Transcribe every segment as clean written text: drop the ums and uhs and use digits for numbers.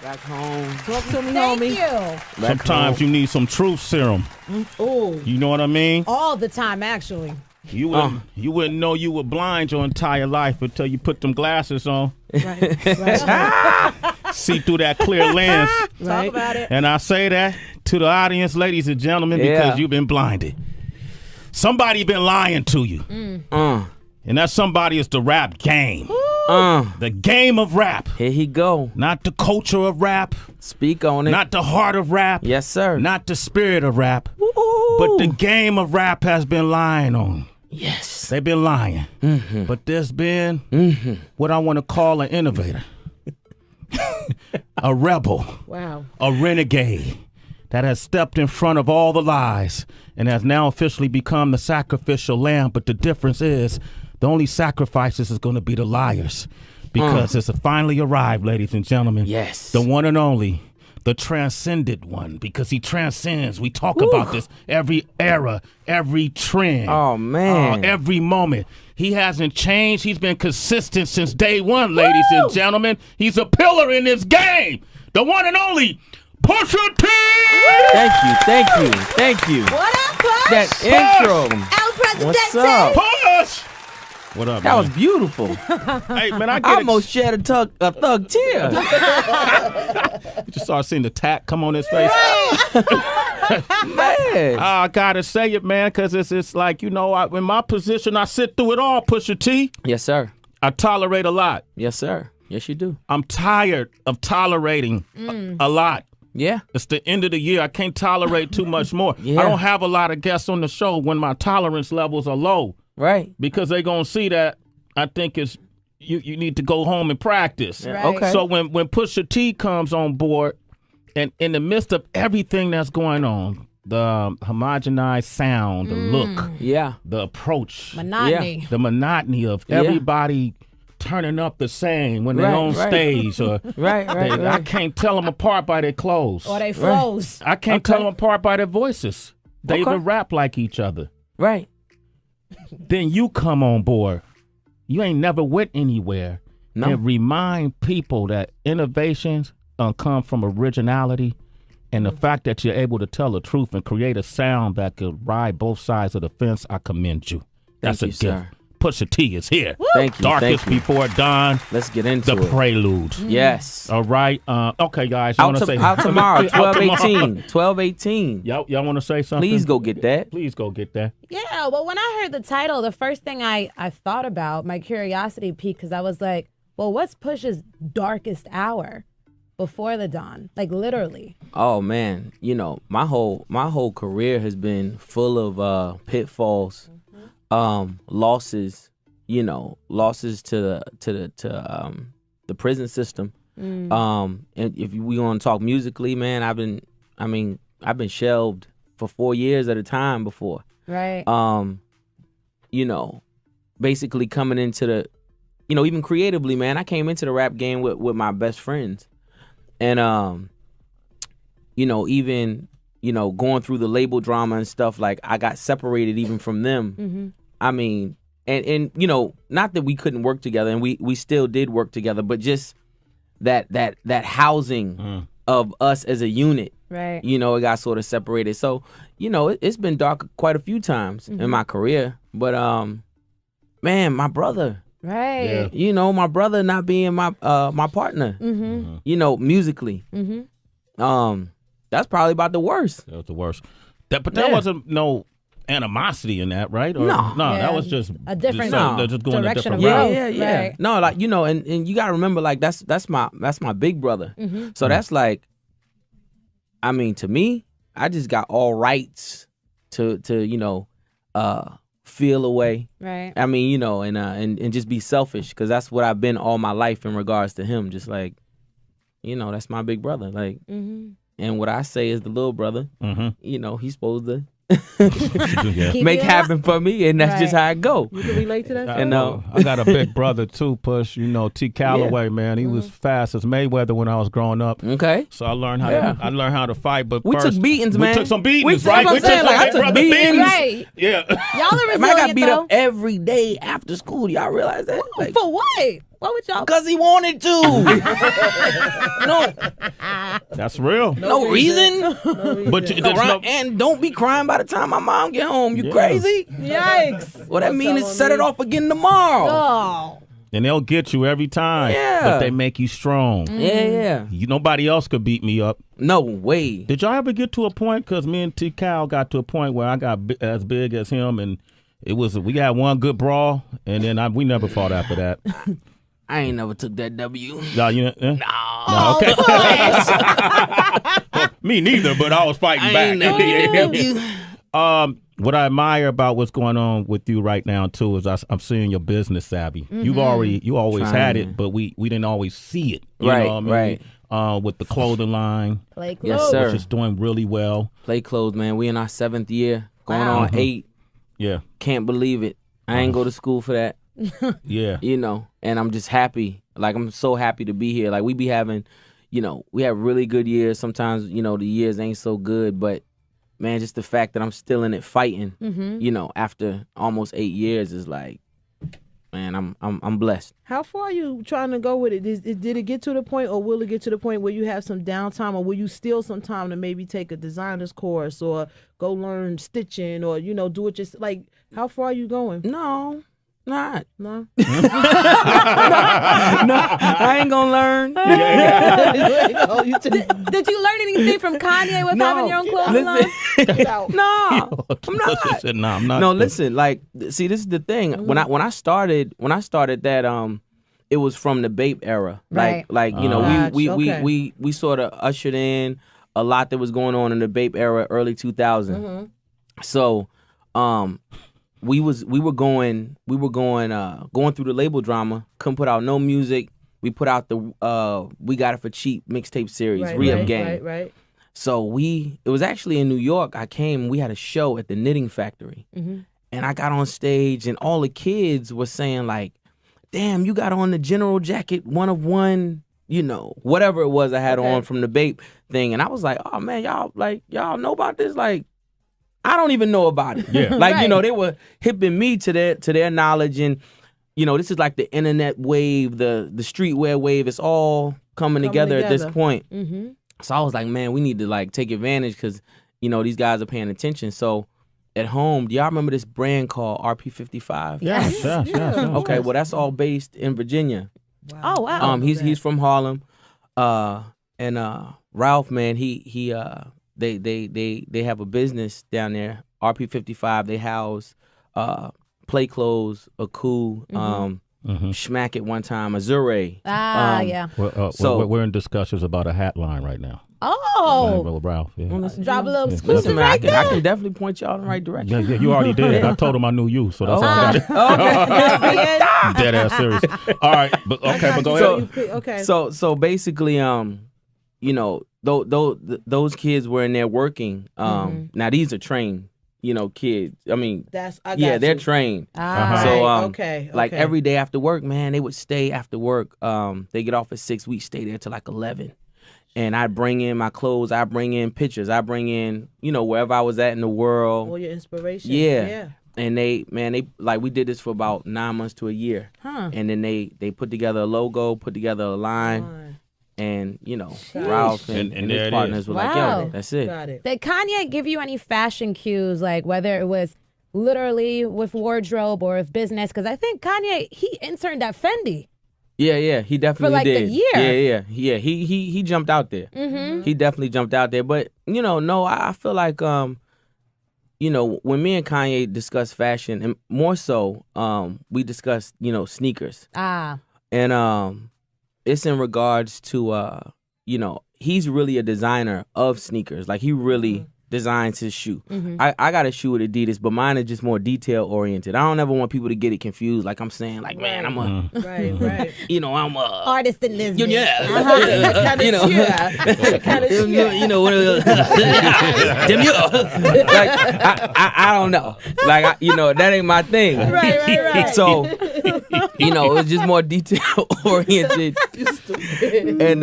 Back home. Talk to me, Thank homie. you. Sometimes you need some truth serum. Oh, You know what I mean? All the time, actually. You wouldn't know you were blind your entire life until you put them glasses on. Right. See through that clear lens. Talk about it. And I say that to the audience, ladies and gentlemen, because you've been blinded. Somebody been lying to you. And that somebody is the rap game. The game of rap. Here he go. Not the culture of rap. Speak on it. Not the heart of rap. Yes, sir. Not the spirit of rap. Ooh. But the game of rap has been lying on. Yes. They've been lying. But there's been what I want to call an innovator. A rebel. Wow. A renegade that has stepped in front of all the lies and has now officially become the sacrificial lamb. But the difference is the only sacrifices is going to be the liars, because it's finally arrived, ladies and gentlemen. Yes. The one and only, the transcended one, because he transcends. We talk about this every era, every trend. Oh, man. Every moment. He hasn't changed. He's been consistent since day one, ladies and gentlemen. He's a pillar in this game. The one and only Pusha T. Thank you. What up, Push? That intro. El Presidente. What's up? Push. What up, That man? was beautiful. Hey, man, I almost shed a thug tear. You just started seeing the tack come on his face. Man. I gotta say it, man, because it's like, you know, in my position, I sit through it all, Pusha T. Yes, sir. I tolerate a lot. Yes, sir. Yes, you do. I'm tired of tolerating a lot. Yeah. It's the end of the year. I can't tolerate too much more. Yeah. I don't have a lot of guests on the show when my tolerance levels are low. Right. Because they're going to see that I think it's you need to go home and practice. Right. Okay. So when Pusha T comes on board, and in the midst of everything that's going on, the homogenized sound, the look, Yeah. the approach, Monotony. the monotony of everybody turning up the same when they're on stage. Or Right. I can't tell them apart by their clothes. Or they flows. I can't tell them apart by their voices. They Okay. even rap like each other. Right. Then you come on board. You ain't never went anywhere. No. And remind people that innovations come from originality, and the fact that you're able to tell the truth and create a sound that could ride both sides of the fence, I commend you. That's Thank a you, gift. sir. Pusha T is here. Thank you. Darkest Thank you. Before Dawn, Let's get into the it. prelude. Yes. All right. Okay, guys. You Out, want to say out tomorrow, Out tomorrow. 12/18. 12/18. Y'all want to say something? Please go get that. Please go get that. Yeah, well, when I heard the title, the first thing I thought about, my curiosity piqued, because I was like, well, what's Push's darkest hour before the dawn? Like, literally. Oh man, you know, my whole career has been full of pitfalls, losses, you know, losses to the prison system. And if we want to talk musically, man, I've been shelved for 4 years at a time before. Right. You know, basically coming into the, you know, even creatively, man, I came into the rap game with my best friends. And, you know, even, you know, going through the label drama and stuff, like I got separated even from them. I mean, and you know, not that we couldn't work together, and we still did work together, but just that housing of us as a unit, Right. you know, it got sort of separated. So, you know, it's been dark quite a few times in my career. But, man, my brother. Right. Yeah. You know, my brother not being my partner, you know, musically. That's probably about the worst. That was the worst. But there wasn't no animosity in that, right? Or, No. no, Yeah. that was just A different just going a direction different of route. growth. Yeah. Right. No, like, you know, and you got to remember, like, that's my big brother. So that's like, I mean, to me, I just got all rights to you know, feel away. Right. I mean, you know, and just be selfish, because that's what I've been all my life in regards to him. Just like, you know, that's my big brother. Like, and what I say is the little brother. You know, he's supposed to Keep make it happen for me, and that's just how I go. you can relate to that? And I got a big brother too, Push. You know, T. Calloway, man. He was fast as Mayweather when I was growing up. Okay. So I learned how to fight. But We first, took beatings, man. We took some beatings, That's right? what I'm We took saying, some like, I big took brother beatings. Right. Yeah. Y'all are Man, I got resilient, beat though. up every day after school. Y'all realize that? Like, For what? What would y'all? Because he wanted to. No, That's real. no reason. But No, right? And don't be crying by the time my mom get home. You crazy? Yikes. What that mean is set it off again tomorrow. Oh. and they'll get you every time. Yeah. But they make you strong. Yeah. Nobody else could beat me up. No way. Did y'all ever get to a point? Because me and T. Cal got to a point where I got as big as him, and we had one good brawl, and then we never fought after that. I ain't never took that W. Y'all, you know, No. okay. Me neither, but I was fighting back. ain't never took that W. What I admire about what's going on with you right now too is I'm seeing your business savvy. You always Trying. had it, but we didn't always see it. You Right, know what I mean? right. With the clothing line, Like, Yes, sir. which is doing really well. Play clothes, man. We in our 7th year, going on 8. Yeah, Can't believe it. I ain't go to school for that. yeah. You know, and I'm just happy. Like, I'm so happy to be here. Like, we be having, we have really good years. Sometimes, the years ain't so good, but man, just the fact that I'm still in it fighting, after almost 8 years is like, man, I'm blessed. How far are you trying to go with it? Did it get to the point, or will it get to the point where you have some downtime, or will you steal some time to maybe take a designer's course or go learn stitching, or do it just like? How far are you going? No, not. No. No, I ain't gonna learn. Did you learn anything from Kanye with having your own clothing line? No, I'm not. Said, no, I'm not. No, listen. Like, see, this is the thing. When I started that, it was from the Bape era. Right. We sort of ushered in a lot that was going on in the Bape era, early 2000. So, we were going through the label drama. Couldn't put out no music. We put out the We Got It for Cheap mixtape series, Re-Up Gang. Right. So it was actually in New York. I came, we had a show at the Knitting Factory. And I got on stage and all the kids were saying like, damn, you got on the General Jacket, one of one, whatever it was I had on from the Bape thing. And I was like, oh man, y'all know about this? Like, I don't even know about it. Yeah. Like, they were hipping me to their knowledge, and this is like the internet wave, the streetwear wave. It's all coming together at this point. So I was like, man, we need to like take advantage because, these guys are paying attention. So at home, do y'all remember this brand called RP55? Yes. Okay, well, that's all based in Virginia. Wow. Oh, wow. He's from Harlem. And Ralph, man, they have a business down there, RP55. They house Play Clothes, Aku, Schmack at one time, Azure. Yeah. So we're in discussions about a hat line right now. Oh. Ralph. Yeah. Drop a little Listen, exclusive man, right there. I can definitely point y'all in the right direction. Yeah, you already did. I told him I knew you, so that's all I got. Dead ass serious. All right, but go ahead. Okay. So basically, those kids were in there working. Now these are trained, kids. I mean, they're trained. So okay. Like every day after work, man, they would stay after work. They get off at 6. We stay there till like 11. And I bring in my clothes. I bring in pictures. I bring in, wherever I was at in the world. All your inspiration. Yeah. And they we did this for about 9 months to a year. And then they put together a logo, put together a line. And, Ralph and his partners were like, yo, that's it. Got it. Did Kanye give you any fashion cues, like whether it was literally with wardrobe or with business? Because I think Kanye, he interned at Fendi. Yeah, he definitely for like did. a year. Yeah. He jumped out there. He definitely jumped out there. But I feel like when me and Kanye discuss fashion, and more so, we discuss sneakers. And it's in regards to he's really a designer of sneakers. Like he really designs his shoe. I got a shoe with Adidas, but mine is just more detail oriented. I don't ever want people to get it confused. Like I'm saying, like, man, I'm a Right. I'm a Artist in this. Like I don't know. Like that ain't my thing. Right. So it's just more detail oriented and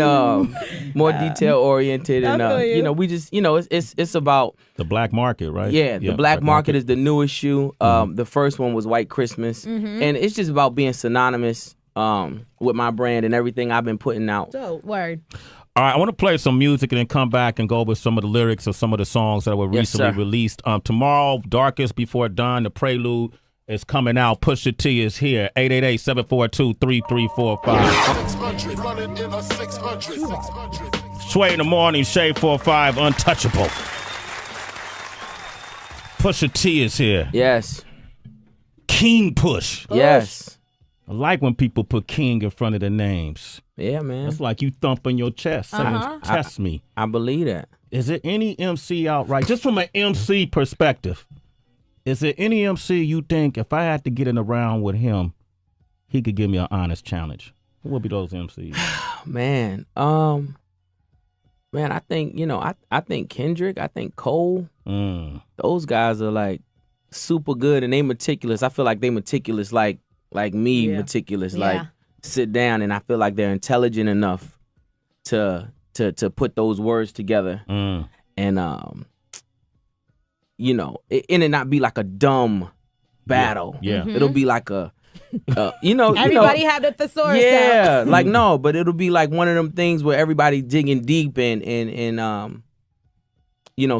more detail oriented, and we just it's about the black market, right? Yeah, the black market is the newest shoe. The first one was White Christmas, and it's just about being synonymous with my brand and everything I've been putting out. Dope. Word. All right, I want to play some music and then come back and go over some of the lyrics of some of the songs that were recently released. Tomorrow, Darkest Before Dawn, the Prelude is coming out. Pusha T is here. 888-742-3345. Sway in the morning, Shade 45, Untouchable. Pusha T is here. Yes. King Push. Yes. I like when people put King in front of their names. Yeah, man. It's like you thumping your chest saying, test me. I believe that. Is there any MC out right, just from an MC perspective, is there any MC you think if I had to get in a round with him, he could give me an honest challenge? Who would be those MCs? Man, I think, I think Kendrick, I think Cole, those guys are like super good and they meticulous. I feel like they meticulous like me, meticulous. Like sit down, and I feel like they're intelligent enough to put those words together, and and it not be like a dumb battle. Yeah. It'll be like a Everybody have the thesaurus. Yeah, like no, but it'll be like one of them things where everybody digging deep and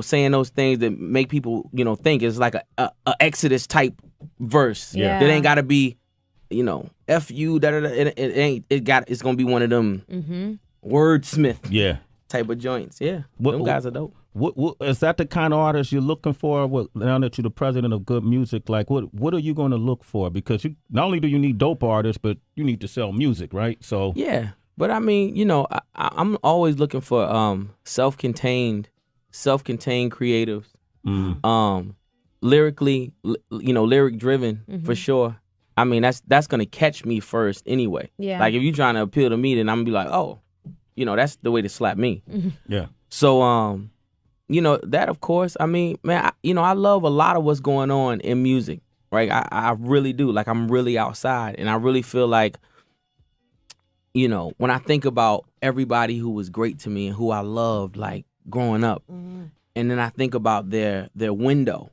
saying those things that make people think. It's like a Exodus type verse. Yeah. It ain't got to be F you, da da da. It's gonna be one of them wordsmith type of joints. Yeah, them guys are dope. What is that the kind of artist you're looking for? Now that you're the president of Good Music, like what are you going to look for? Because not only do you need dope artists, but you need to sell music, right? So yeah, but I mean, I'm always looking for self-contained creatives, lyrically, lyric driven for sure. I mean, that's gonna catch me first anyway. Yeah. Like if you're trying to appeal to me, then I'm gonna be like, oh, that's the way to slap me. Yeah. So that of course. I mean, man, I love a lot of what's going on in music, right? I really do. Like I'm really outside, and I really feel like, when I think about everybody who was great to me and who I loved, like growing up, and then I think about their window.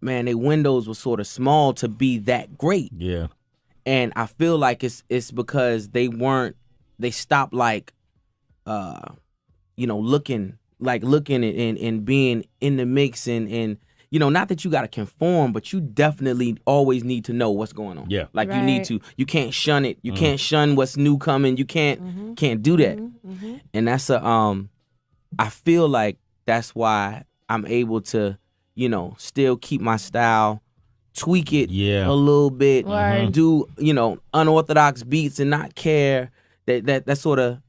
Man, their windows were sort of small to be that great. Yeah. And I feel like it's because they stopped looking and being in the mix and not that you got to conform, but you definitely always need to know what's going on. Yeah. Like you can't shun it. You can't shun what's new coming. You can't do that. And that's I feel like that's why I'm able to, still keep my style, tweak it a little bit, do, unorthodox beats and not care. That sort of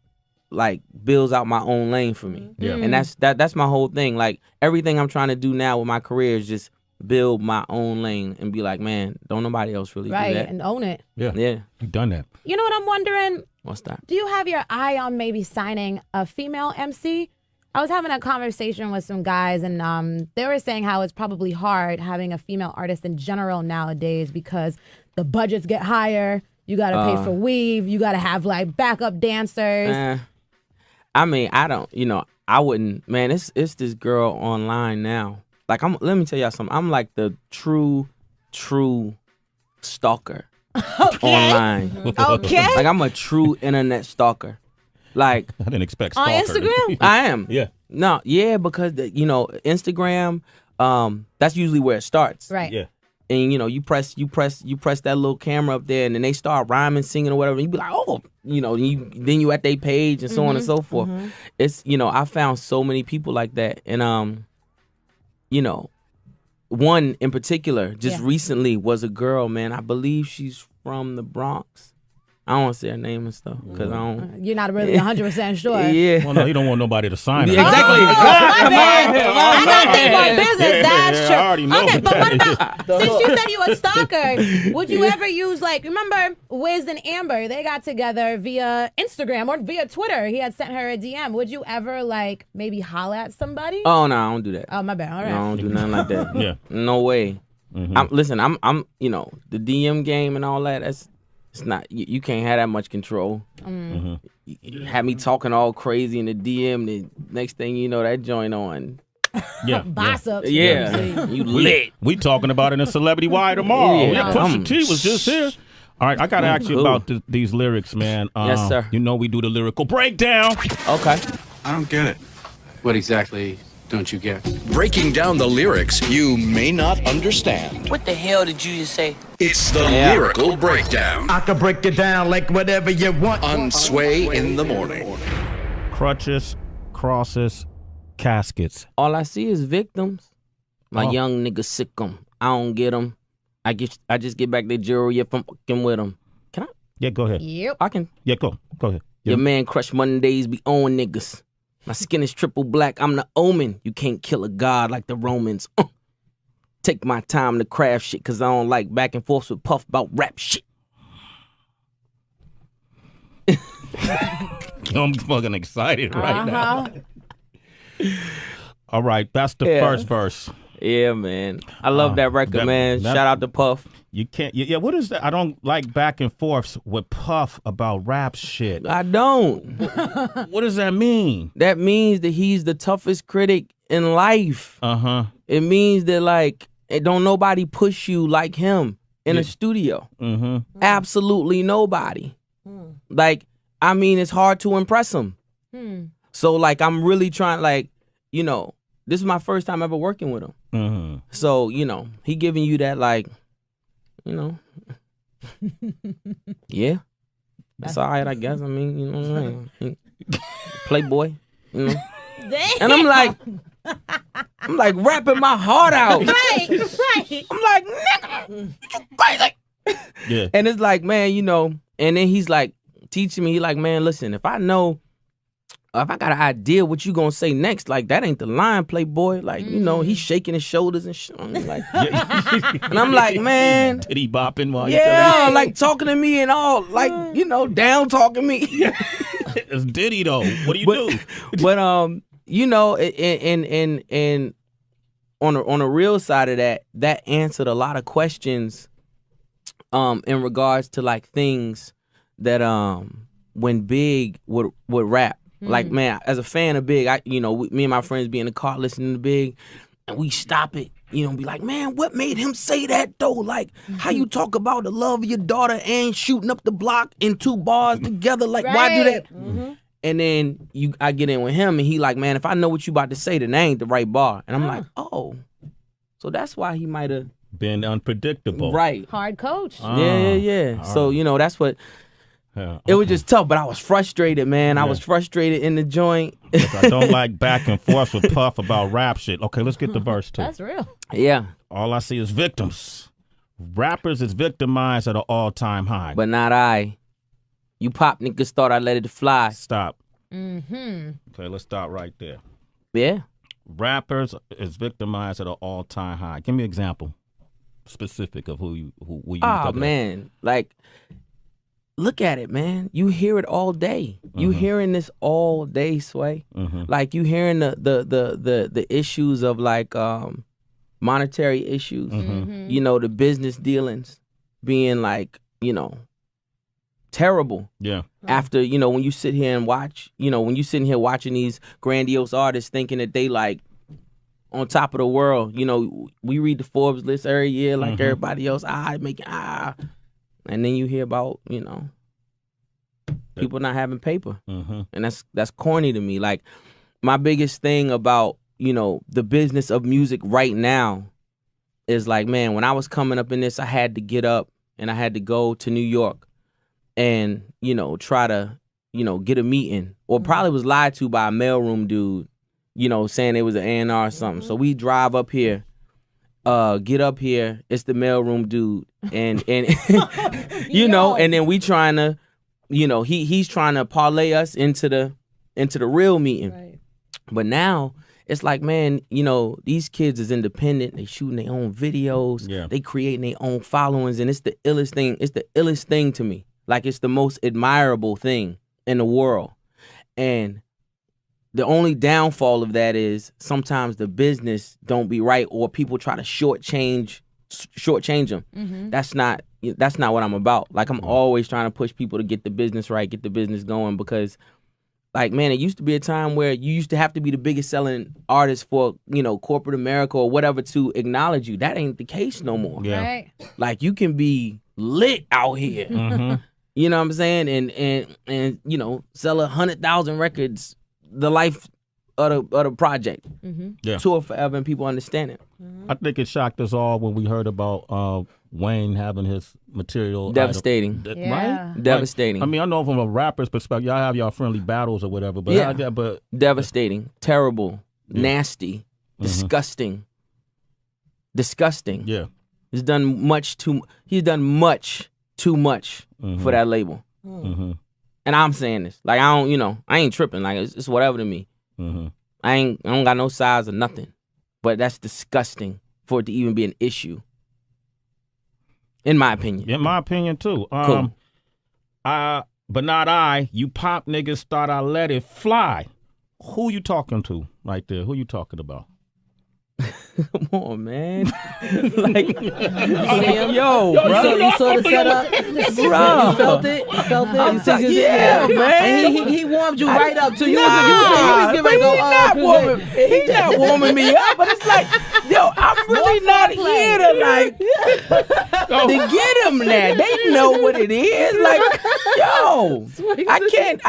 like builds out my own lane for me. Yeah. And that's my whole thing. Like everything I'm trying to do now with my career is just build my own lane and be like, man, don't nobody else really do that. And own it. Yeah. Yeah. You've done that. You know what I'm wondering? What's that? Do you have your eye on maybe signing a female MC? I was having a conversation with some guys, and they were saying how it's probably hard having a female artist in general nowadays because the budgets get higher. You got to pay for weave. You got to have like backup dancers. I mean, I wouldn't, man, it's this girl online now. Like, let me tell y'all something. I'm like the true stalker online. Okay. Like, I'm a true internet stalker. Like, I didn't expect on stalker. Instagram? I am. Yeah. No, yeah, because, Instagram, that's usually where it starts. Right. Yeah. And you press that little camera up there, and then they start rhyming, singing or whatever. And you be like, oh, then you at their page and so on and so forth. It's I found so many people like that, and one in particular just recently was a girl, man. I believe she's from the Bronx. I don't want to say her name and stuff because I don't. You're not really 100% sure. Yeah. Well, no, you don't want nobody to sign it. Yeah, exactly. My bad. I got things on business. That's Yeah, true. I already know Okay, but what that. about, since you said you a stalker, would you ever use, like, remember Wiz and Amber? They got together via Instagram or via Twitter. He had sent her a DM. Would you ever, like, maybe holla at somebody? Oh, no, I don't do that. Oh, my bad. All right. No, I don't do nothing like that. Yeah. No way. I'm the DM game and all that. It's not. You can't have that much control. You have me talking all crazy in the DM. The next thing you know, that joint on. Yeah. Boss up. Yeah, you lit. We talking about it in Celebrity Wire tomorrow. Yeah. Pusha T was just here. All right, I got to ask you about these lyrics, man. Yes, sir. You know we do the lyrical breakdown. Okay. I don't get it. What exactly don't you get? Breaking down the lyrics you may not understand. What the hell did you just say? It's the lyrical breakdown I can break it down like whatever you want. on Sway in the Morning. Crutches, crosses, caskets. All I see is victims. My young nigga sick 'em. I don't get 'em. I just get back the jewelry if I'm fucking with 'em. Can I? Yeah, go ahead. Yep. I can. Yeah, go ahead. Yeah. Your man crush Mondays be on niggas. My skin is triple black. I'm the omen. You can't kill a god like the Romans. Take my time to craft shit because I don't like back and forth with Puff about rap shit. I'm fucking excited right now. All right, that's the first verse. Yeah, man. I love that record, man. Shout out to Puff. You can't. Yeah, what is that? I don't like back and forths with Puff about rap shit. I don't. What does that mean? That means that he's the toughest critic in life. It means that, like, don't nobody push you like him in a studio. Absolutely nobody. Like, I mean, it's hard to impress him. So, like, I'm really trying, like, you know, this is my first time ever working with him. So, you know, he giving you that, like, you know, yeah. That's all right, I guess. I mean, you know what I'm saying? Playboy, you know. And I'm like rapping my heart out. Right. I'm like, nigga, you crazy. Yeah. And it's like, man, you know, and then he's like teaching me, he like, man, listen, if I got an idea what you gonna say next, like that ain't the line, Playboy. Like, you know, he's shaking his shoulders and shit. I'm like, and I'm like, man, Did he bopping while yeah, like talking to me and all, like, you know, down talking me. It's Diddy though. What do you do? But you know, and on the real side of that answered a lot of questions in regards to like things that when Big would rap. Like, man, as a fan of Big, me and my friends be in the car listening to Big, and we stop it, you know, be like, man, what made him say that though? Like, how you talk about the love of your daughter and shooting up the block in 2 bars together? Like, why do that? And then I get in with him, and he like, man, if I know what you about to say, then that ain't the right bar. And I'm like, oh, so that's why he might have Been unpredictable. right. Hard coach. Yeah. So, you know, that's what. Yeah, It was just tough, but I was frustrated, man. I was frustrated in the joint. I don't like back and forth with Puff about rap shit. Okay, let's get to verse 2. That's real. Yeah, All I see is victims. Rappers is victimized at an all-time high. but not I. You pop niggas thought I let it fly. Stop. Okay, let's stop right there. Yeah. Rappers is victimized at an all-time high. Give me an example, specific of who you Oh, talking man. Like, look at it, man. You hear it all day. You hearing this all day, Sway. Like, you hearing the issues of, like, monetary issues. You know, the business dealings being, like, you know, terrible. Yeah. After, you know, when you sit here and watch, you know, when you sitting here watching these grandiose artists thinking that they, like, on top of the world. You know, we read the Forbes list every year like everybody else. And then you hear about, you know, people not having paper. And that's corny to me. Like, my biggest thing about, you know, the business of music right now is like, man, when I was coming up in this, I had to get up and I had to go to New York and, you know, try to, you know, get a meeting, or probably was lied to by a mailroom dude, you know, saying it was an A&R or something. So we drive up here, get up here, it's the mailroom dude, and you know, and then we trying to, you know, he's trying to parlay us into the real meeting. Right. But now it's like, man, you know, these kids is independent. They shooting their own videos. Yeah. They creating their own followings, and it's the illest thing. It's the illest thing to me. Like, it's the most admirable thing in the world. And the only downfall of that is sometimes the business don't be right, or people try to shortchange them. That's not what I'm about. Like, I'm always trying to push people to get the business right, get the business going, because, like, man, it used to be a time where you used to have to be the biggest selling artist for, you know, corporate America or whatever to acknowledge you. That ain't the case no more. Yeah. Right. Like, you can be lit out here. You know what I'm saying? And you know, sell 100,000 records, the life of the project. Yeah. Tour forever and people understand it. I think it shocked us all when we heard about Wayne having his material. Devastating. Yeah. Right? Devastating. I mean, I know from a rapper's perspective, y'all have y'all friendly battles or whatever, but Yeah. but Devastating. Terrible. Nasty. Disgusting. Disgusting. yeah. He's done much too much for that label. Mm-hmm. And I'm saying this. Like, I don't, you know, I ain't tripping. Like, it's whatever to me. Mm-hmm. I don't got no size or nothing. But that's disgusting for it to even be an issue. In my opinion. In my opinion, too. Cool. But not I. You pop niggas thought I let it fly. Who you talking to right there? Who you talking about? Come on, man. Like, yo, You saw the setup. bro. You felt it. You felt it. You took his Yeah, man. And he warmed you right up too. You Nah, was getting ready to go. He's not warming me up, but it's like, yo, I'm really not here to like to get him that. They know what it is. Like, yo, I can't.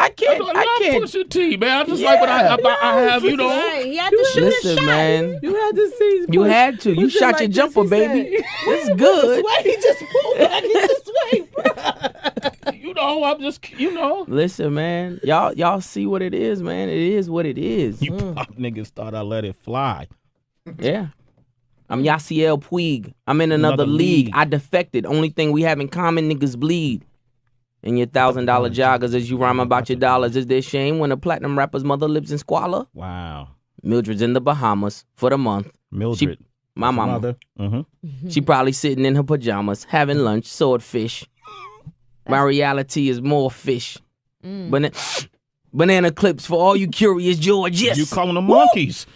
Pusha T, man. I just like what I have, you know. Right. He had to shoot his Listen, shot. man. You had to see. You had to. You shot your jumper, baby. It's good. He just pulled back. He just wait, bro. You know, I'm just, you know. Listen, man. Y'all see what it is, man. It is what it is. You pop niggas thought I let it fly. Yeah. I'm Yasiel Puig. I'm in another league. I defected. Only thing we have in common, niggas bleed. And your $1,000 joggers as you rhyme about your dollars. Is there shame when a platinum rapper's mother lives in squalor? Wow. Mildred's in the Bahamas for the month. Mildred. My mama. Mother. Mm-hmm. She probably sitting in her pajamas, having lunch, swordfish. My reality is more fish. Banana clips for all you curious Georges. You calling them monkeys.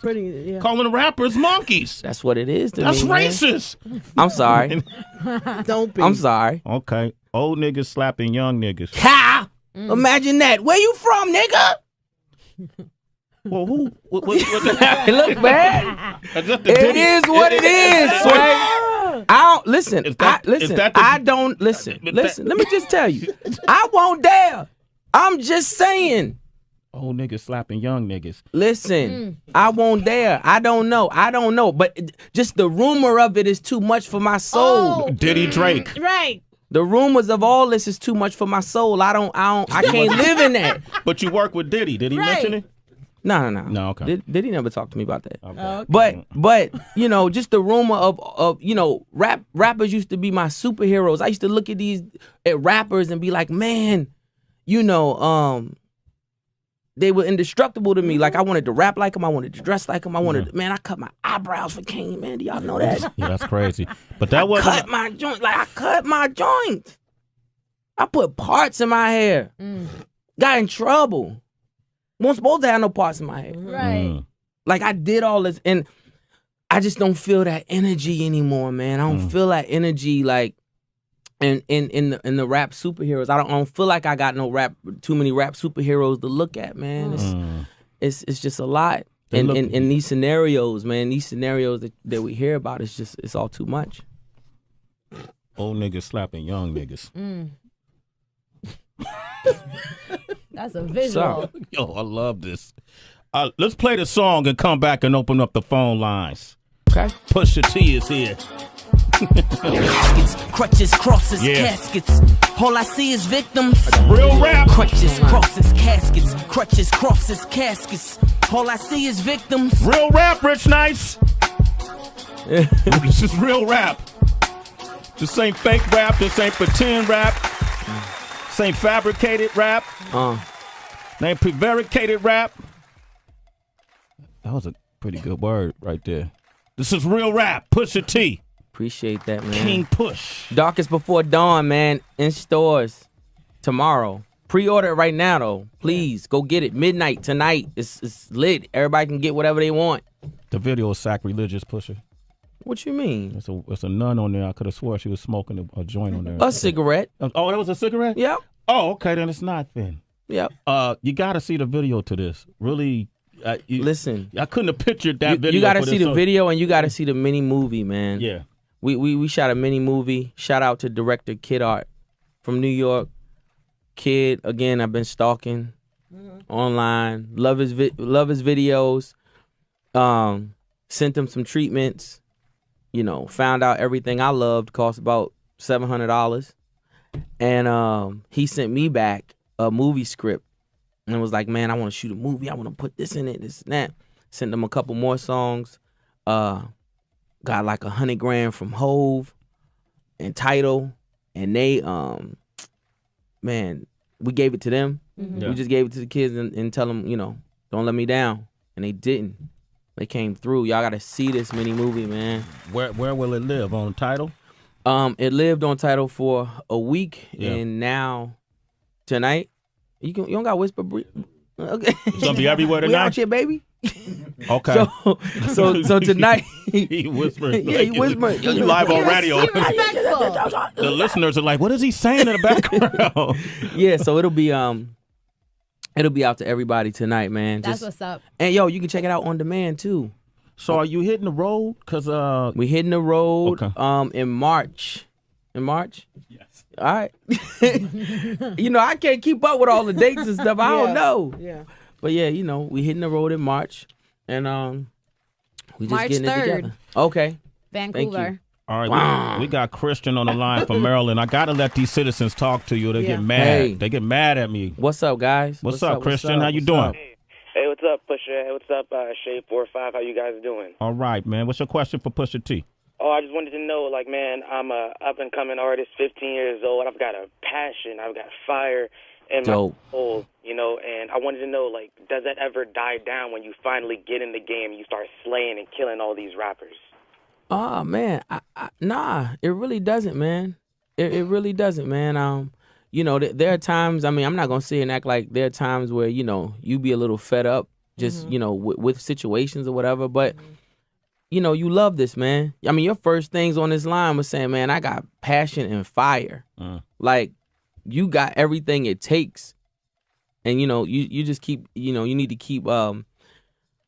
Pretty, yeah. Calling the rappers monkeys. That's what it is to That's me, man. racist. I'm sorry. Don't be. I'm sorry. Okay. Old niggas slapping young niggas. Ha! Imagine that. Where you from, nigga? Well, who? What, Look, man. It is what it is, Sway. I don't listen. I don't listen. Listen. Let me just tell you. I won't dare. I'm just saying. Old niggas slapping young niggas. Listen, I won't dare. I don't know. But just the rumor of it is too much for my soul. Diddy Drake. Right. The rumors of all this is too much for my soul. I can't live in that. But you work with Diddy. Did he mention it? No. No, okay. Did he never talk to me about that? Okay. But you know, just the rumor of you know, rappers used to be my superheroes. I used to look at rappers and be like, man, you know, they were indestructible to me. Like, I wanted to rap like him. I wanted to dress like him. Man, I cut my eyebrows for Kane, man. Do y'all know that? Yeah, that's crazy. But that wasn't. I cut my joint. I put parts in my hair. Got in trouble. Wasn't supposed to have no parts in my hair. Right. Like, I did all this, and I just don't feel that energy anymore, man. I don't feel that energy like in the rap superheroes. I don't feel like I got too many rap superheroes to look at, man. It's just a lot. And in these scenarios, man, that we hear about, it's all too much. Old niggas slapping young niggas. That's a visual. Yo, I love this. Let's play the song and come back and open up the phone lines. Okay. Pusha T is here. Caskets, crutches, crosses, Yeah. caskets. All I see is victims. Real rap. Crutches, crosses, caskets. Crutches, crosses, caskets. All I see is victims. Real rap, Rich Nice. This is real rap. This ain't fake rap. This ain't pretend rap. This ain't fabricated rap. This ain't prevaricated rap. That was a pretty good word right there. This is real rap. Pusha T. Appreciate that, man. King Push. Darkest Before Dawn, man, in stores tomorrow. Pre-order it right now, though. Please, go get it. Midnight tonight. It's lit. Everybody can get whatever they want. The video is sacrilegious, Pusha. What you mean? It's a nun on there. I could have swore she was smoking a joint on there. A cigarette. Oh, that was a cigarette? Yep. Oh, okay, then it's not then. Yep. You got to see the video to this. Really, listen. I couldn't have pictured that video. You got to see the video and you got to see the mini movie, man. Yeah. we shot a mini movie. Shout out to director Kid Art from New York. Kid, again, I've been stalking online. Love his videos. Sent him some treatments. Found out everything I loved cost about $700. And he sent me back a movie script and was like, man, I want to shoot a movie. I want to put this in it, this and that. Sent him a couple more songs. Got like $100,000 from Hove and Tidal. And they, man, we gave it to them. Mm-hmm. We just gave it to the kids and tell them, don't let me down. And they didn't. They came through. Y'all got to see this mini movie, man. Where will it live? On Tidal? It lived on Tidal for a week, and now tonight you don't got whisper. Okay, it's gonna be everywhere tonight. We out here, baby. Okay. So tonight he whispering. Yeah, he whispering. You live on radio. The listeners are like, "What is he saying in the background?" Yeah, so it'll be out to everybody tonight, man. That's what's up. And yo, you can check it out on demand too. So are you hitting the road? Cause we hitting the road. Okay. In March. In March. Yes. All right. I can't keep up with all the dates and stuff. I don't know. Yeah. But yeah, we hitting the road in March, and we just March getting 3rd. it together. Okay. Vancouver. All right, we got Christian on the line from Maryland. I gotta let these citizens talk to you. They get mad. Hey. They get mad at me. What's up, guys? What's up, Christian? How you doing? Hey, what's up, Pusha? Hey, what's up, Shape 45? How you guys doing? All right, man. What's your question for Pusha T? Oh, I just wanted to know, man, I'm a up-and-coming artist, 15 years old. I've got a passion. I've got fire in my soul, and I wanted to know, does that ever die down when you finally get in the game and you start slaying and killing all these rappers? Oh, man. Nah, it really doesn't, man. It really doesn't, man. There are times, I'm not going to sit and act like there are times where, you be a little fed up just, with situations or whatever. But, you love this, man. Your first things on this line was saying, man, I got passion and fire. Like, you got everything it takes. And, you just keep, you need to keep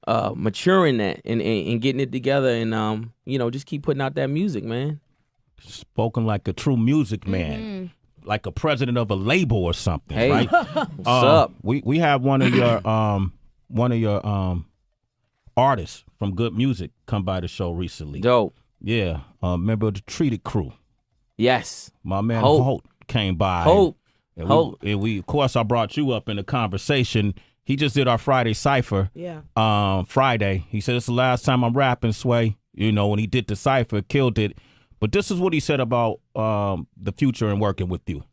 maturing that and getting it together and, just keep putting out that music, man. Spoken like a true music man. Mm-hmm. Like a president of a label or something, hey, right? What's up? We have one of your artists from Good Music come by the show recently. Dope. Yeah, member of the Treated Crew. Yes, my man Holt came by. Holt. And we of course I brought you up in the conversation. He just did our Friday Cypher. Yeah. Friday. He said it's the last time I'm rapping, Sway. When he did the Cypher, killed it. But this is what he said about the future and working with you.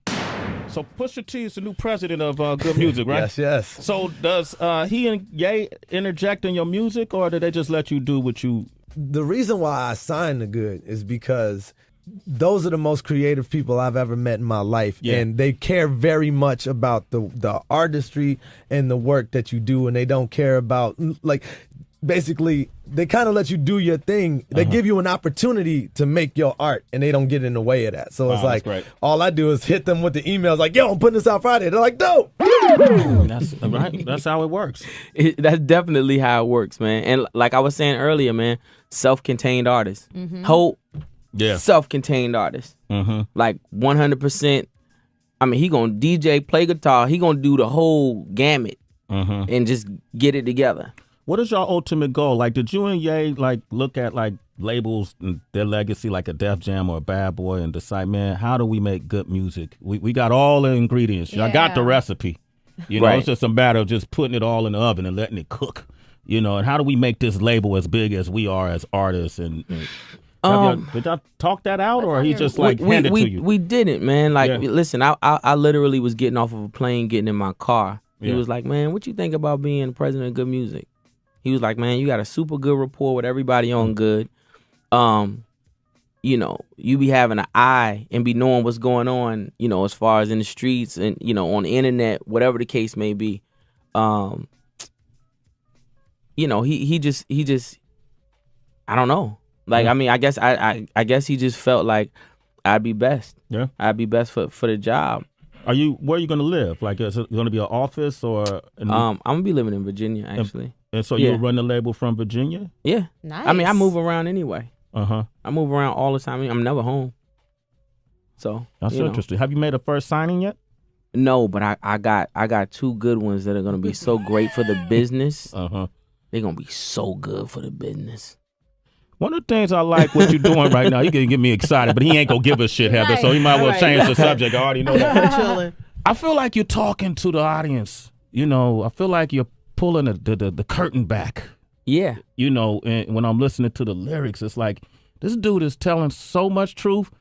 So Pusha T is the new president of Good Music, right? Yes. So does he and Ye interject in your music, or do they just let you do what you... The reason why I signed to Good is because those are the most creative people I've ever met in my life. Yeah. And they care very much about the artistry and the work that you do, and they don't care about... Basically, they kind of let you do your thing. They give you an opportunity to make your art, and they don't get in the way of that. So it's all I do is hit them with the emails like, yo, I'm putting this out Friday. They're like, dope. That's right. That's how it works. That's definitely how it works, man. And like I was saying earlier, man, self-contained artist. Mm-hmm. Hope, self-contained artist. Mm-hmm. Like 100%. He going to DJ, play guitar. He going to do the whole gamut and just get it together. What is your ultimate goal? Like, did you and Ye look at labels and their legacy, like a Def Jam or a Bad Boy, and decide, man, how do we make good music? We got all the ingredients. I got the recipe. It's just a matter of just putting it all in the oven and letting it cook. And how do we make this label as big as we are as artists? And did y'all talk that out, or he just handed it to you? We didn't, man. Listen, I literally was getting off of a plane, getting in my car. He was like, man, what you think about being president of Good Music? He was like, man, you got a super good rapport with everybody on Good. You be having an eye and be knowing what's going on, as far as in the streets and, on the internet, whatever the case may be. He just I don't know. I guess I guess he just felt like I'd be best. Yeah. I'd be best for the job. Where are you going to live? Is it going to be an office or? I'm going to be living in Virginia, actually. And so you'll run the label from Virginia? Yeah. Nice. I move around anyway. I move around all the time. I'm never home. So that's interesting. Have you made a first signing yet? No, but I got 2 good ones that are gonna be so great for the business. They're gonna be so good for the business. One of the things I like what you're doing right now, you can get me excited, but he ain't gonna give us shit, Heather, so he might well change the subject. I already know that. I feel like you're talking to the audience. You know, I feel like you're pulling the curtain back. Yeah. You know, and when I'm listening to the lyrics, it's like this dude is telling so much truth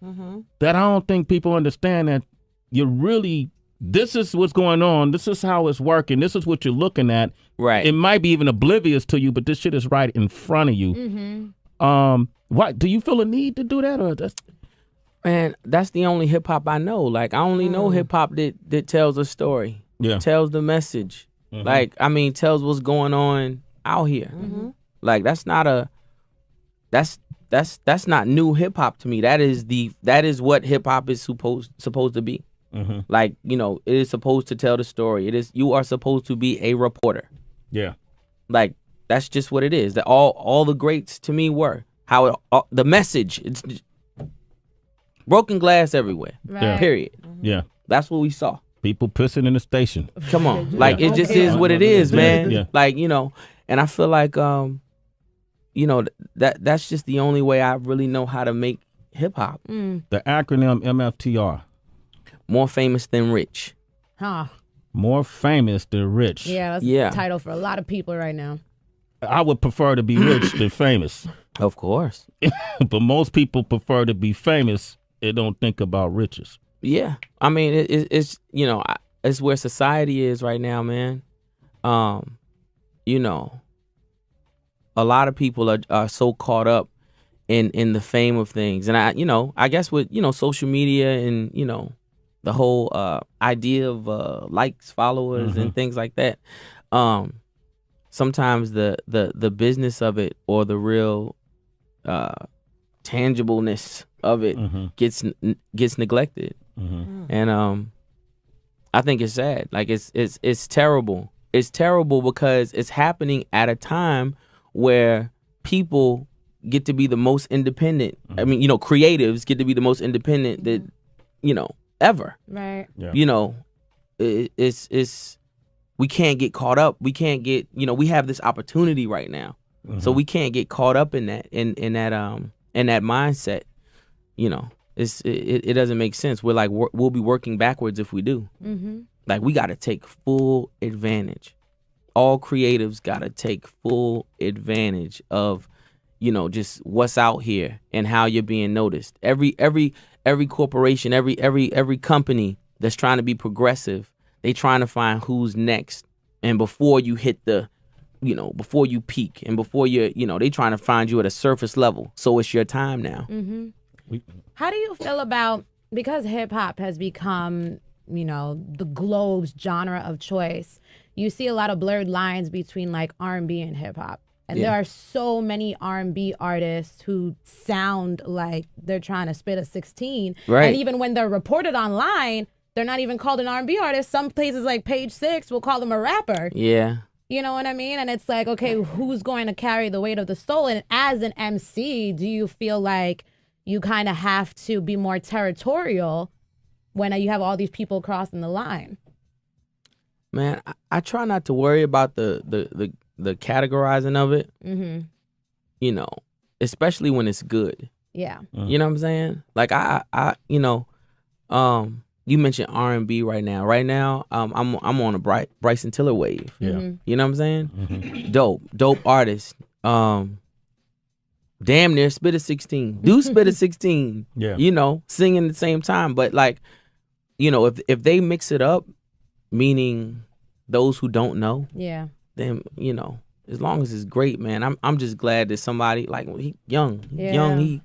that I don't think people understand that you're really, this is what's going on. This is how it's working. This is what you're looking at. Right. It might be even oblivious to you, but this shit is right in front of you. What do you feel a need to do that, or that's? Man, that's the only hip hop I know. Like I only know hip hop that tells a story. Yeah. Tells the message. Like I mean, tells what's going on out here. Like that's not new hip hop to me. That is what hip hop is supposed to be. Like, you know, it is supposed to tell the story. You are supposed to be a reporter. Yeah. Like that's just what it is. That all the greats to me were the message. It's broken glass everywhere. Right. Period. Yeah. That's what we saw. People pissing in the station. Come on. Like it just is what it is, man. Yeah. Like, you know, and I feel like you know, that's just the only way I really know how to make hip hop. The acronym MFTR. More famous than rich. Huh. More famous than rich. Yeah, that's the title for a lot of people right now. I would prefer to be rich than famous. Of course. But most people prefer to be famous and don't think about riches. Yeah. I mean, it's you know, it's where society is right now, man. You know, a lot of people are so caught up in the fame of things. And I guess with, you know, social media and, you know, the whole idea of likes, followers and things like that. Sometimes the business of it or the real tangibleness of it gets neglected. And I think it's sad. Like it's terrible. It's terrible because it's happening at a time where people get to be the most independent. I mean, you know, creatives get to be the most independent that, you know, ever. Right. Yeah. You know, it's we can't get caught up. We can't get, you know, we have this opportunity right now. So we can't get caught up in that in that mindset. You know, it doesn't make sense. We're like we'll be working backwards if we do. Like we got to take full advantage. All creatives got to take full advantage of, you know, just what's out here and how you're being noticed. Every corporation, every company that's trying to be progressive, they trying to find who's next. And before you hit before you peak and before they trying to find you at a surface level. So it's your time now. How do you feel about, because hip hop has become, you know, the Globe's genre of choice, you see a lot of blurred lines between like R&B and hip hop. And there are so many R&B artists who sound like they're trying to spit a 16. Right. And even when they're reported online, they're not even called an R&B artist. Some places like Page 6 will call them a rapper. Yeah. You know what I mean? And it's like, okay, who's going to carry the weight of the soul? And as an MC, do you feel like you kind of have to be more territorial when you have all these people crossing the line? Man, I try not to worry about the categorizing of it. You know, especially when it's good. Yeah. You know what I'm saying? Like I you mentioned R&B right now. Right now, I'm on a Bryson Tiller wave. Yeah. You know what I'm saying? Dope artist. Damn near spit a 16. Do spit a 16. Yeah. You know, singing at the same time. But like, you know, if they mix it up, meaning those who don't know, then, you know, as long as it's great, man. I'm just glad that somebody like he young, he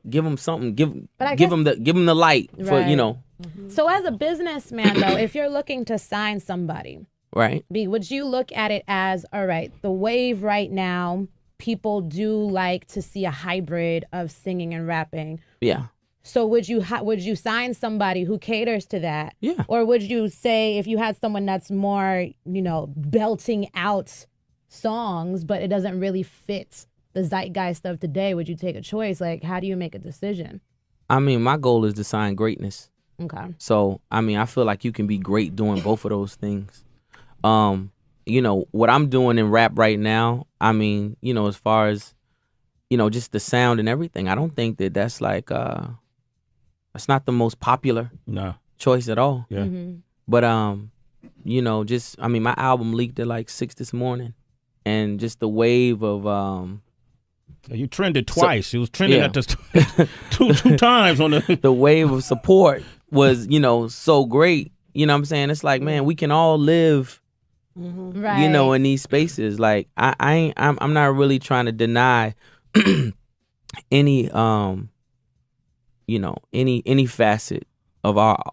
give him something, give him the light for, you know. So as a businessman though, if you're looking to sign somebody, right? Would you look at it as, all right, the wave right now, people do like to see a hybrid of singing and rapping. Yeah. So would you sign somebody who caters to that? Yeah. Or would you say if you had someone that's more, you know, belting out songs, but it doesn't really fit the zeitgeist of today, would you take a choice? Like, how do you make a decision? I mean, my goal is to sign greatness. Okay. So, I mean, I feel like you can be great doing both of those things. You know, what I'm doing in rap right now, I mean, you know, as far as, you know, just the sound and everything, I don't think that that's like, that's not the most popular choice at all. Yeah. But, you know, just, I mean, my album leaked at like 6 this morning. And just the wave of... you trended twice. It was trending at this two times on the wave of support was, you know, so great. You know what I'm saying? It's like, man, we can all live... Right. You know, in these spaces, like I'm not really trying to deny any you know, any facet of our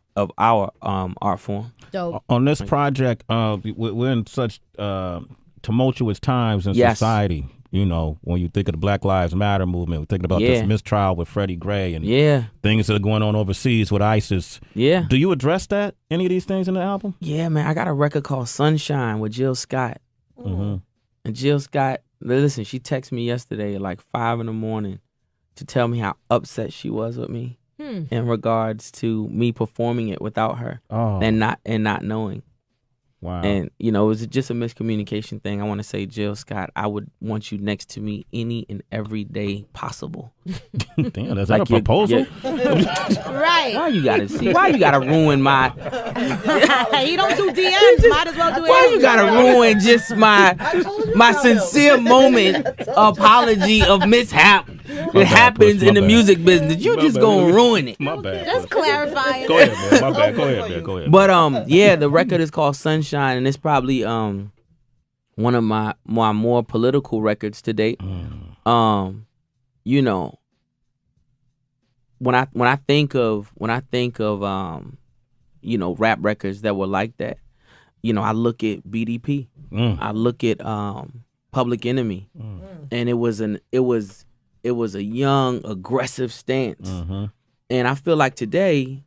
art form. Dope. On this project, we're in such tumultuous times in society. You know, when you think of the Black Lives Matter movement, we're thinking about this mistrial with Freddie Gray and things that are going on overseas with ISIS. Yeah. Do you address any of these things in the album? Yeah, man. I got a record called Sunshine with Jill Scott. Mm-hmm. And Jill Scott, listen, she texted me yesterday at like 5 a.m. to tell me how upset she was with me in regards to me performing it without her and not knowing. Wow. And, you know, it was just a miscommunication thing. I want to say, Jill Scott, I would want you next to me any and every day possible. Damn, is that a proposal? Right. Why you gotta ruin my... You don't do DMs, might as well do it. Why you gotta ruin just my sincere moment apology of mishap that happens in the music business? You just gonna ruin it. My bad. Just clarifying. Go ahead, man. My bad. Go ahead, man. Go ahead. But yeah, the record is called Sunshine, and it's probably one of my more political records to date. You know, when I think of you know, rap records that were like that, you know, I look at BDP, I look at Public Enemy, and it was a young, aggressive stance, and I feel like today,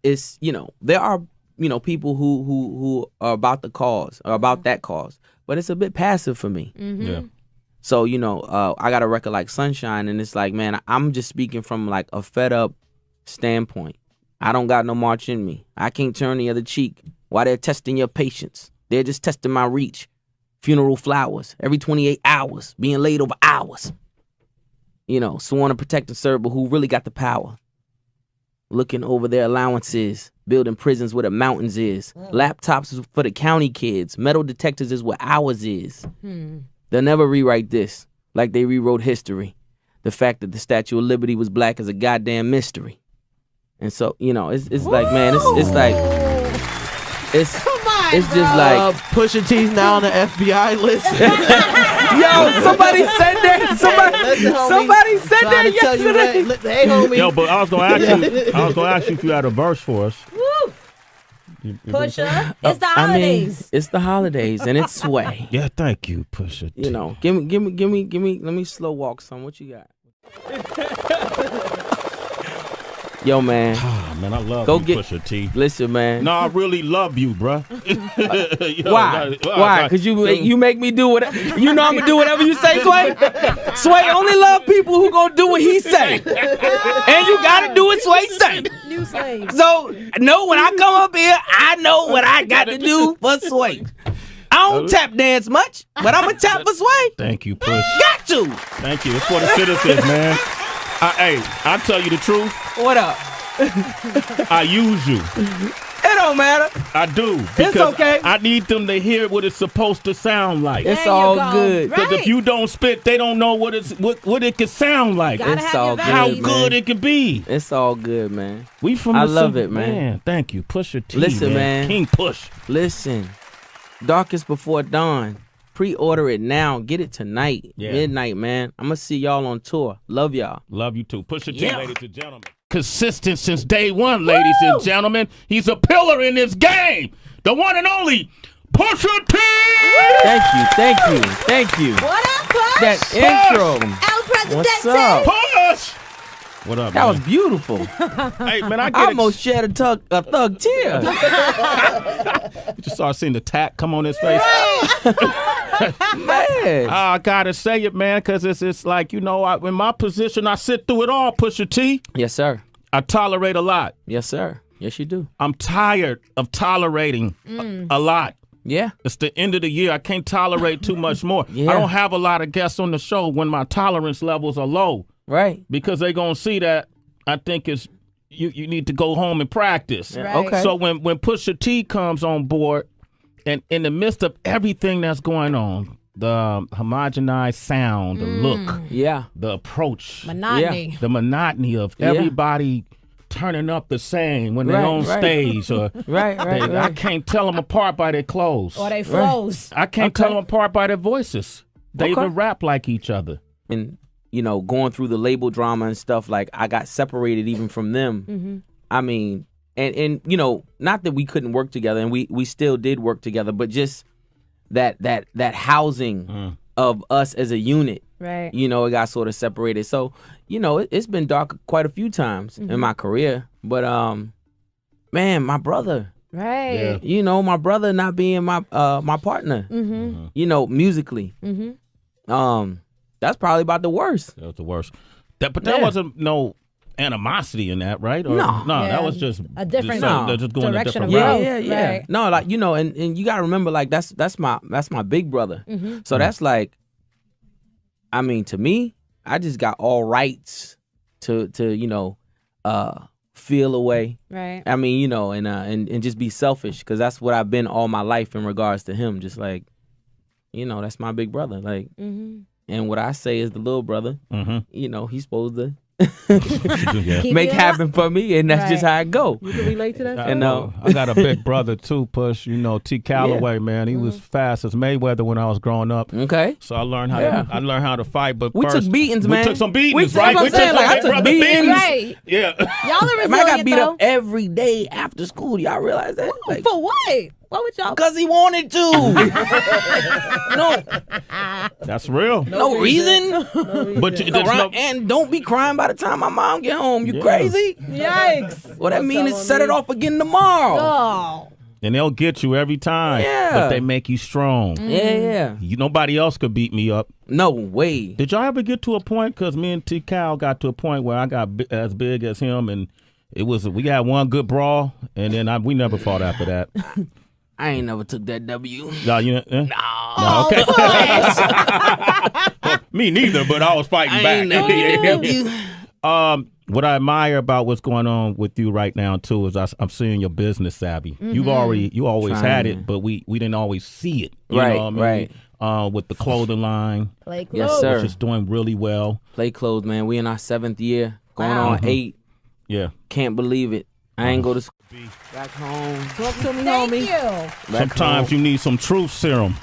it's, you know, there are, you know, people who are about the cause or about that cause, but it's a bit passive for me. Yeah. So, you know, I got a record like Sunshine, and it's like, man, I'm just speaking from like a fed up standpoint. I don't got no march in me. I can't turn the other cheek. While they're testing your patience, they're just testing my reach. Funeral flowers every 28 hours, being laid over hours. You know, sworn to protect and serve, but who really got the power? Looking over their allowances, building prisons where the mountains is. Laptops is for the county kids. Metal detectors is where ours is. They'll never rewrite this like they rewrote history. The fact that the Statue of Liberty was black is a goddamn mystery. And so, you know, it's like, man, it's like, it's just like Pusha T's now on the FBI list. Yo, somebody said that. Somebody said that yesterday. Hey, homie. Yo, but I was gonna ask you if you had a verse for us. Pusha, it's the holidays. I mean, it's the holidays and it's Sway. Yeah, thank you, Pusha. You know, give me. Let me slow walk some. What you got? Yo, man. Man, I love Pusha T. Listen, man. No, I really love you, bruh. Why? Why? Because you make me do whatever. You know I'm gonna do whatever you say, Sway. Sway only love people who gonna do what he say, and you gotta do what Sway say. New slaves. So no, when I come up here, I know what I got to do for Sway. I don't tap dance much, but I'm gonna tap for Sway. Thank you, Push. Got to. Thank you. It's for the citizens, man. I'll tell you the truth. What up? I use you. It don't matter. I do. It's okay. I need them to hear what it's supposed to sound like. It's all good. Because if you don't spit, they don't know what it can sound like. It's all good, how man. good it can be. It's all good, man. We from I love it, man. Thank you. Pusha T. Listen, man. King Push. Listen. Darkest Before Dawn. Pre-order it now. Get it tonight. Yeah. Midnight, man. I'm going to see y'all on tour. Love y'all. Love you too. Pusha T, ladies and gentlemen. Consistent since day one, ladies and gentlemen. He's a pillar in this game. The one and only Pusha T. Thank you. What up, Push? That intro. El Presidente. What's up? Push. What up, That man? was beautiful. Hey, man, I almost shed a thug tear. You just started seeing the tack come on his face. Man. I gotta say it, man, because it's like, in my position, I sit through it all, Pusha T. Yes, sir. I tolerate a lot. Yes, sir. Yes, you do. I'm tired of tolerating a lot. Yeah. It's the end of the year. I can't tolerate too much more. Yeah. I don't have a lot of guests on the show when my tolerance levels are low. Right. Because they're going to see that I think it's you need to go home and practice. Right. Okay. So when Pusha T comes on board, and in the midst of everything that's going on, the homogenized sound, the look, Yeah. the approach, Monotony. the monotony of Yeah. everybody turning up the same when they're Right, on right. stage. Or Right. I can't tell them apart by their clothes. Or they flows. I can't tell them apart by their voices. They Okay. even rap like each other. And, going through the label drama and stuff, like, I got separated even from them. I mean, and not that we couldn't work together, and we still did work together, but just that housing of us as a unit, Right. it got sort of separated. So, it's been dark quite a few times in my career. But, man, my brother, Right. my brother not being my partner, musically, that's probably about the worst. That was the worst. But that wasn't no animosity in that, right? Or, No. Yeah, that was just a different just going a direction different of route. growth. Yeah. Right. No, like, and you gotta remember, like, that's my big brother. So that's like, I mean, to me, I just got all rights to feel away. Right. I mean, and just be selfish, because that's what I've been all my life in regards to him. Just like, that's my big brother. Like, and what I say is the little brother. He's supposed to Keep make you happen for me, and that's just how I go. You can relate to that? And I got a big brother too, Push. T. Calloway, man. He was fast as Mayweather when I was growing up. Okay. So I learned how to fight. But We first, took beatings, man. We took some beatings, That's right? what We I'm saying, took like, I some took brother beatings. Right. Yeah. Y'all are resilient, I got beat though. up every day after school. Y'all realize that? Like, For what? What would y'all? because he wanted to. That's real. No reason. But there's no, And don't be crying by the time my mom get home. You crazy? Yikes. What that mean is set it off again tomorrow. Oh. and they'll get you every time. Yeah. But they make you strong. Yeah. Nobody else could beat me up. No way. Did y'all ever get to a point? Because me and T. Cal got to a point where I got as big as him, and we had one good brawl, and then we never fought after that. I ain't never took that W. No, No, okay. Me neither, but I was fighting I back. ain't never get that W. What I admire about what's going on with you right now too is I'm seeing your business savvy. You always had it, but we didn't always see it. You know what I mean? Right. With the clothing line, Play clothes. Yes, sir. which is doing really well. Play clothes, man. We in our 7th year, going Wow. on 8. Yeah. Can't believe it. I ain't go to school. Back home. Talk to me, Thank homie. you. Back Sometimes home. you need some truth serum.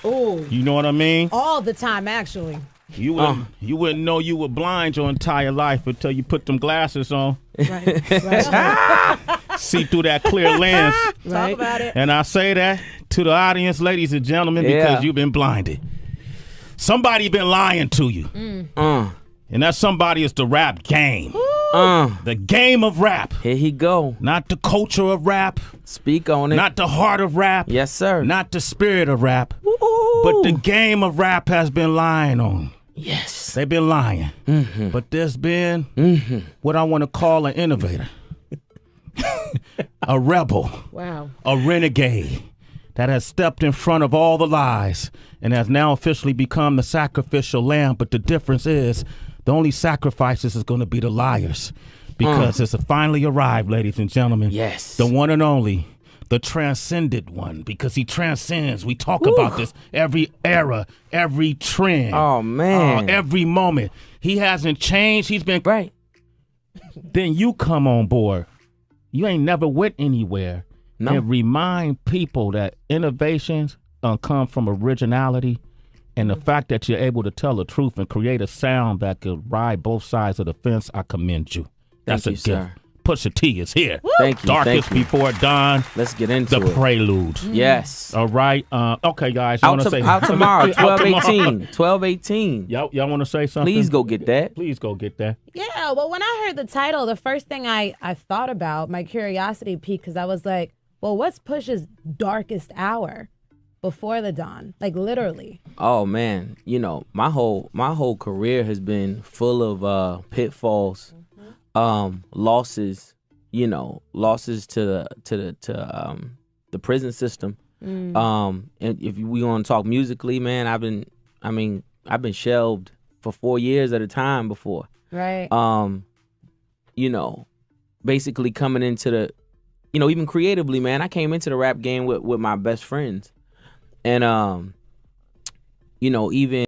Oh, You know what I mean? All the time, actually. You wouldn't know you were blind your entire life until you put them glasses on. right. See through that clear lens. Talk about it. And I say that to the audience, ladies and gentlemen, Yeah. because you've been blinded. Somebody been lying to you. And that somebody is the rap game. The game of rap. Here he go. Not the culture of rap. Speak on it. Not the heart of rap. Yes, sir. Not the spirit of rap. Ooh. But the game of rap has been lying on. Yes. They've been lying. But there's been what I want to call an innovator. A rebel. Wow. A renegade that has stepped in front of all the lies and has now officially become the sacrificial lamb. But the difference is the only sacrifices is going to be the liars, because it's finally arrived, ladies and gentlemen. Yes. The one and only, the transcended one, because he transcends. We talk about this every era, every trend. Oh, man. Every moment. He hasn't changed. He's been Right. Then you come on board. You ain't never went anywhere. No. And remind people that innovations come from originality, and the fact that you're able to tell the truth and create a sound that could ride both sides of the fence. I commend you. That's Thank a you, gift. sir. Pusha T is here. Thank you. Darkest thank you. before dawn. Let's get into The it. prelude. Yes. All right. Okay, guys. You Out, want to say out tomorrow, Out 12/18. 12/18. Y'all want to say something? Please go get that. Please go get that. Yeah, well, when I heard the title, the first thing I thought about, my curiosity peaked, because I was like, well, what's Push's darkest hour before the dawn, like literally? Oh man, you know, my whole career has been full of pitfalls, losses, you know, losses to the prison system. And if we want to talk musically, man, I've been shelved for 4 years at a time before. Right. You know, basically coming into the, you know, even creatively, man, I came into the rap game with my best friends. And, you know, even